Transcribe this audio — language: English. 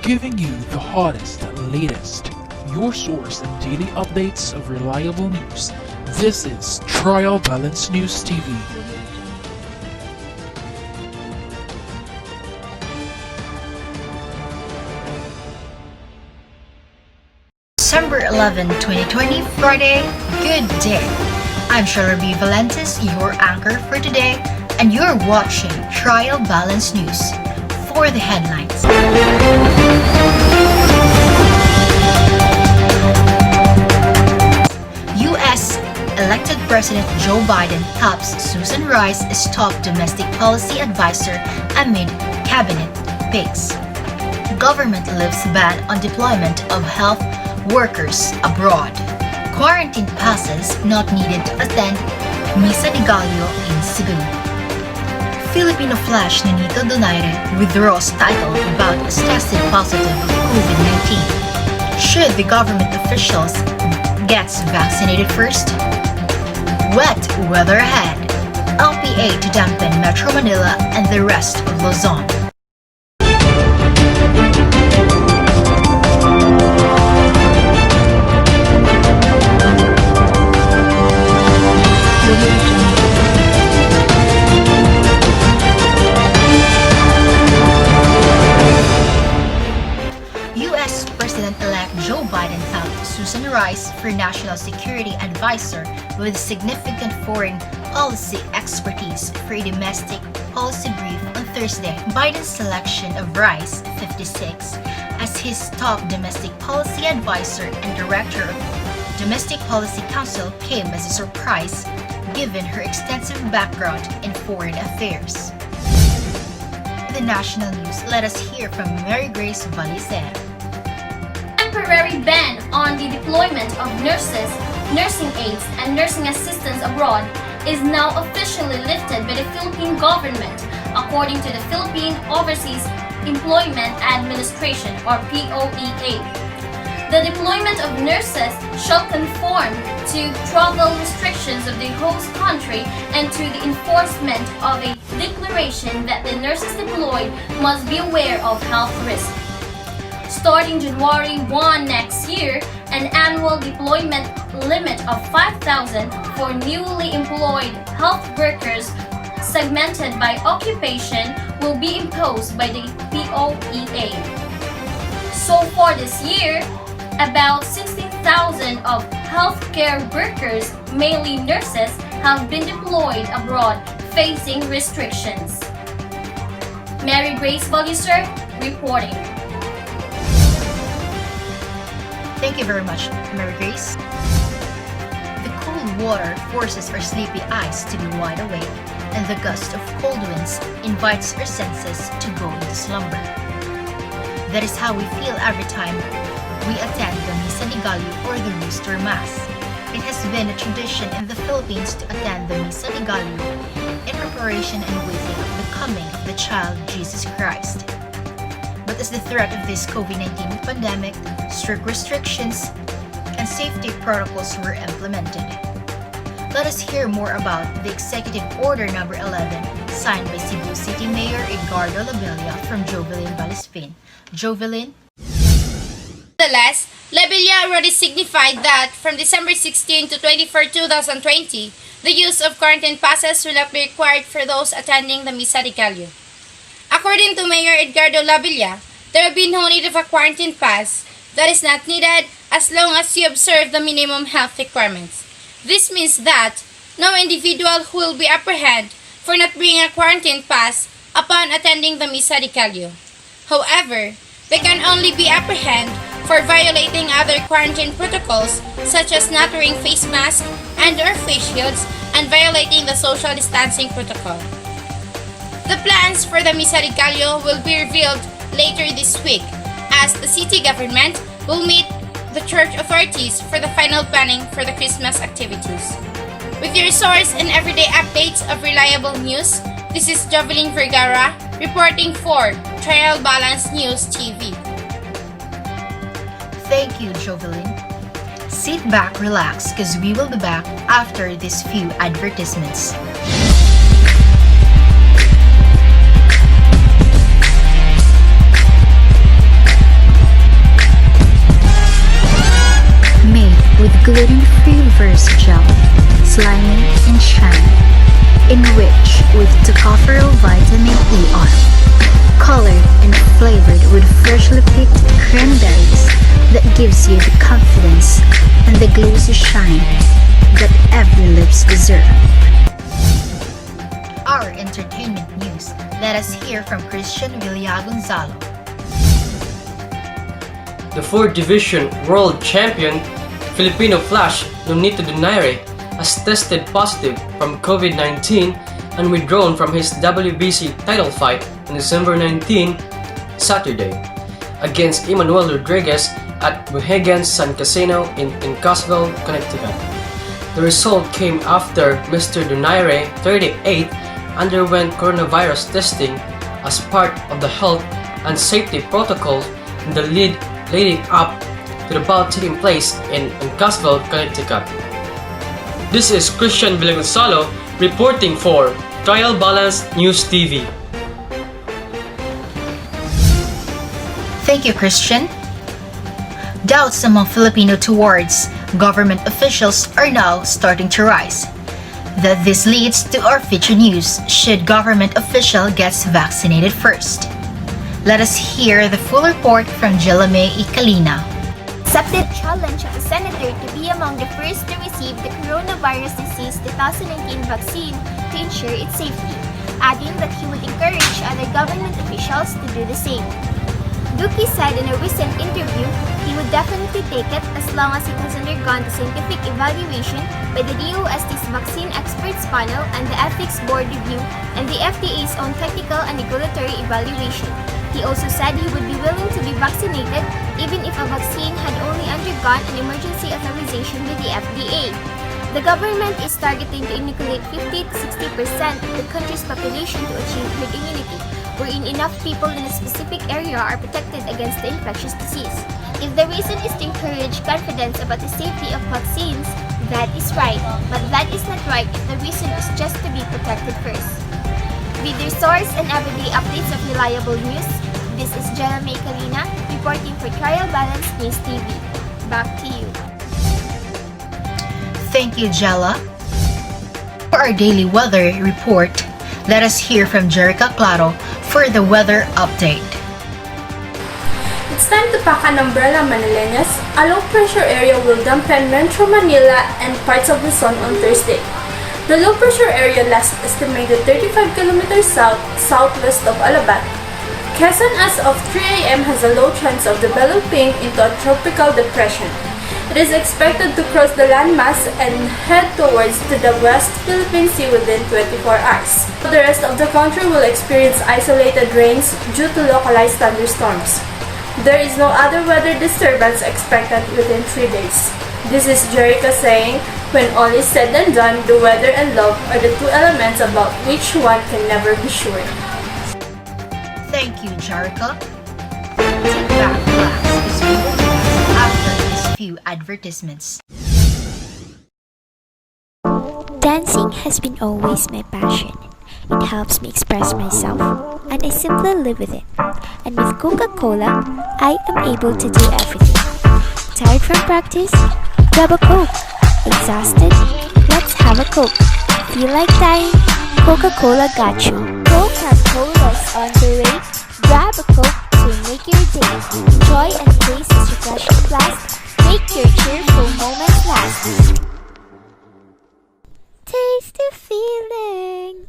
giving you the hottest, latest, your source and daily updates of reliable news. This is Trial Balance News TV. December 11, 2020, Friday. Good day. I'm Shara B. Valentis, your anchor for today, and you're watching Trial Balance News. For the headlines. U.S. elected President Joe Biden helps Susan Rice as top domestic policy advisor amid cabinet picks. Government lifts ban on deployment of health workers abroad. Quarantine passes not needed to attend Misa de Gallo in Cebu. Filipino Flash Nonito Donaire withdraws title about as tested positive of COVID-19. Should the government officials gets vaccinated first? Wet weather ahead. LPA to dampen Metro Manila and the rest of Luzon. U.S. President-elect Joe Biden helped Susan Rice for National Security Advisor with significant foreign policy expertise for a domestic policy brief on Thursday. Biden's selection of Rice, 56, as his top domestic policy advisor and director of Domestic Policy Council came as a surprise given her extensive background in foreign affairs. In the national news, let us hear from Mary Grace Valicer. Temporary ban on the deployment of nurses, nursing aides, and nursing assistants abroad is now officially lifted by the Philippine government, according to the Philippine Overseas Employment Administration, or POEA. The deployment of nurses shall conform to travel restrictions of the host country and to the enforcement of a declaration that the nurses deployed must be aware of health risks. Starting January 1 next year, an annual deployment limit of 5,000 for newly employed health workers segmented by occupation will be imposed by the POEA. So far this year, about 16,000 of healthcare workers, mainly nurses, have been deployed abroad facing restrictions. Mary Grace Valicer reporting. Thank you very much, Mary Grace. The cold water forces our sleepy eyes to be wide awake, and the gust of cold winds invites our senses to go into slumber. That is how we feel every time we attend the Misa de Gallo or the Rooster Mass. It has been a tradition in the Philippines to attend the Misa de Gallo in preparation and waiting of the coming of the child Jesus Christ. But as the threat of this COVID-19 pandemic, strict restrictions and safety protocols were implemented. Let us hear more about the Executive Order Number 11 signed by Cebu City Mayor Edgardo Labilla from Jovelyn Valispin. Jovelyn? Nonetheless, Labilla already signified that from December 16 to 24, 2020, the use of quarantine passes will not be required for those attending the Misa de Gallo. According to Mayor Edgardo Labilla, there will be no need of a quarantine pass that is not needed as long as you observe the minimum health requirements. This means that no individual who will be apprehended for not bringing a quarantine pass upon attending the Misa de Gallo. However, they can only be apprehended for violating other quarantine protocols such as not wearing face masks and or face shields and violating the social distancing protocol. The plans for the Misa de Gallo will be revealed later this week as the city government will meet the church authorities for the final planning for the Christmas activities. With your source and everyday updates of reliable news, this is Jovelyn Vergara reporting for Trial Balance News TV. Thank you, Jovelyn. Sit back, relax, because we will be back after these few advertisements. gluten-free Versagel, slimy and shiny, enriched with tocopherol vitamin E oil, colored and flavored with freshly picked cranberries that gives you the confidence and the glossy shine that every lips deserve. Our entertainment news. Let us hear from Christian Villagonzalo. The 4th Division World Champion, Filipino Flash Nonito Donaire, has tested positive from COVID-19 and withdrawn from his WBC title fight on December 19, Saturday, against Emmanuel Rodriguez at Mohegan Sun Casino in Casville, Connecticut. The result came after Mr. Donaire, 38, underwent coronavirus testing as part of the health and safety protocol in the leading up to the bout taking place in Casville, Connecticut. This is Christian Villagonzalo reporting for Trial Balance News TV. Thank you, Christian. Doubts among Filipino towards government officials are now starting to rise. That this leads to our feature news: should government official gets vaccinated first? Let us hear the full report from Jelame Icalina. Accepted challenge of a senator to be among the first to receive the coronavirus disease 2019 vaccine to ensure its safety, adding that he would encourage other government officials to do the same. Duque said in a recent interview he would definitely take it as long as it has undergone the scientific evaluation by the DOST's Vaccine Experts Panel and the Ethics Board review and the FDA's own technical and regulatory evaluation. He also said he would be willing to be vaccinated even if a vaccine had only undergone an emergency authorization with the FDA. The government is targeting to inoculate 50 to 60% of the country's population to achieve herd immunity, wherein enough people in a specific area are protected against the infectious disease. If the reason is to encourage confidence about the safety of vaccines, that is right, but that is not right if the reason is just to be protected first. With your source and everyday updates of reliable news, this is Jelame Kalina reporting for Trial Balance News TV. Back to you. Thank you, Jella. For our daily weather report, let us hear from Jerica Claro for the weather update. It's time to pack an umbrella, Manileñas. A low pressure area will dampen Metro Manila and parts of Luzon on Thursday. The low pressure area lies estimated 35 kilometers southwest of Alabat. Quezon as of 3 a.m. has a low chance of developing into a tropical depression. It is expected to cross the landmass and head towards to the West Philippine Sea within 24 hours. The rest of the country will experience isolated rains due to localized thunderstorms. There is no other weather disturbance expected within 3 days. This is Jerica saying, when all is said and done, the weather and love are the two elements about which one can never be sure. Thank you, Jerica. Sit back, relax, as we will be after these few advertisements. Dancing has been always my passion. It helps me express myself, and I simply live with it. And with Coca-Cola, I am able to do everything. Tired from practice? Grab a Coke. Exhausted? Let's have a Coke. Feel like dying? Coca-Cola got you. Coca-Cola's on the way. Grab a Coke to make your day. Joy and taste is refreshing blast. Make your cheerful moments last. Taste the feeling.